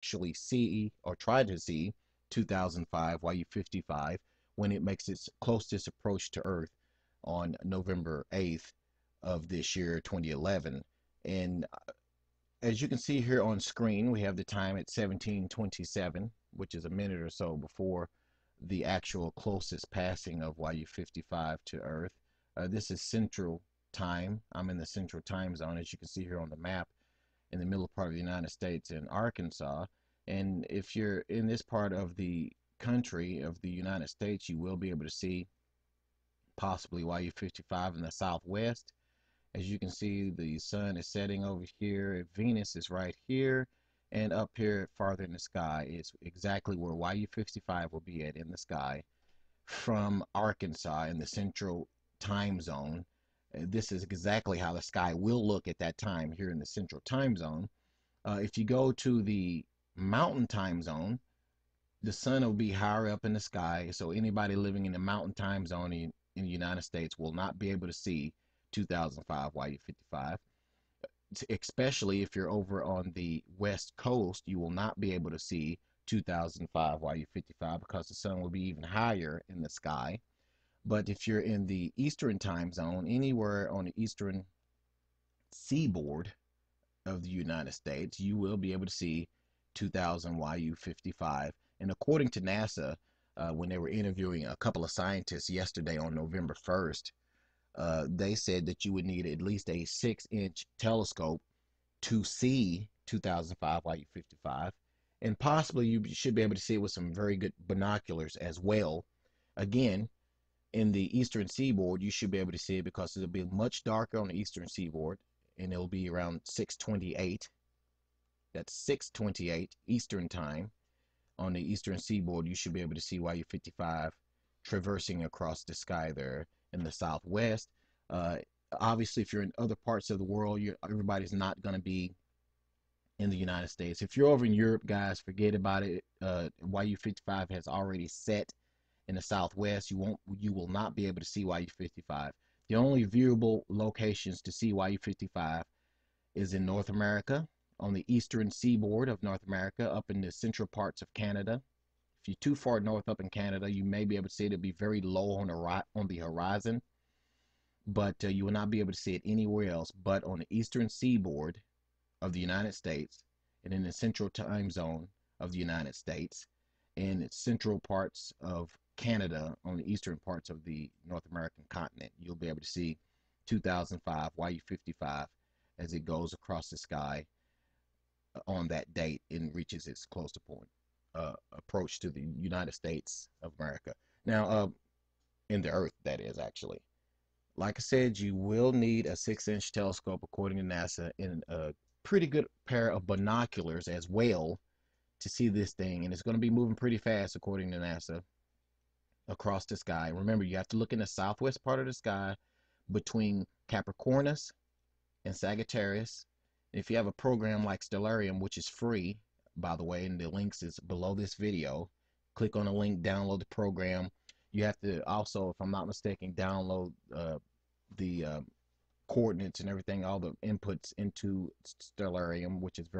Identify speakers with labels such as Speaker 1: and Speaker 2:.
Speaker 1: actually see or try to see 2005 YU55 when it makes its closest approach to Earth on November 8th of this year, 2011. And as you can see here on screen, we have the time at 17:27, which is a minute or so before the actual closest passing of YU55 to Earth. This is Central Time. I'm in the Central Time Zone, as you can see here on the map, in the middle part of the United States in Arkansas. And if you're in this part of the country of the United States, you will be able to see possibly YU55 in the southwest. As you can see, the sun is setting over here. Venus is right here. And up here farther in the sky is exactly where YU55 will be at in the sky from Arkansas in the Central Time Zone. This is exactly how the sky will look at that time here in the Central Time Zone. If you go to the Mountain Time Zone, the sun will be higher up in the sky, so anybody living in the Mountain Time Zone in the United States will not be able to see 2005 YU55. Especially if you're over on the West Coast, you will not be able to see 2005 YU55 because the sun will be even higher in the sky. But if you're in the Eastern Time Zone, anywhere on the Eastern seaboard of the United States, you will be able to see 2000 YU55. And according to NASA, when they were interviewing a couple of scientists yesterday on November 1st, they said that you would need at least a 6-inch telescope to see 2005 YU55. And possibly you should be able to see it with some very good binoculars as well. Again, in the eastern seaboard, you should be able to see it because it'll be much darker on the eastern seaboard, and it'll be around 6:28. That's 6:28 Eastern time. On the eastern seaboard, you should be able to see YU55 traversing across the sky there in the southwest. Obviously, if you're in other parts of the world, everybody's not going to be in the United States. If you're over in Europe, guys, forget about it. YU55 has already set in the southwest. You will not be able to see YU55. The only viewable locations to see YU55 is in North America, on the eastern seaboard of North America, up in the central parts of Canada. If you're too far north up in Canada, you may be able to see it. It'll be very low on the horizon, but you will not be able to see it anywhere else but on the eastern seaboard of the United States and in the central time zone of the United States and central parts of Canada on the eastern parts of the North American continent. You'll be able to see 2005 YU55 as it goes across the sky on that date and reaches its closer point approach to the United States of America. Now, in the Earth, that is actually. Like I said, you will need a 6-inch telescope, according to NASA, and a pretty good pair of binoculars as well to see this thing. And it's going to be moving pretty fast, according to NASA, across the sky. Remember, you have to look in the southwest part of the sky between Capricornus and Sagittarius. If you have a program like Stellarium, which is free, by the way, and the links is below this video, click on the link, download the program. You have to also, if I'm not mistaken, download the coordinates and everything, all the inputs into Stellarium, which is very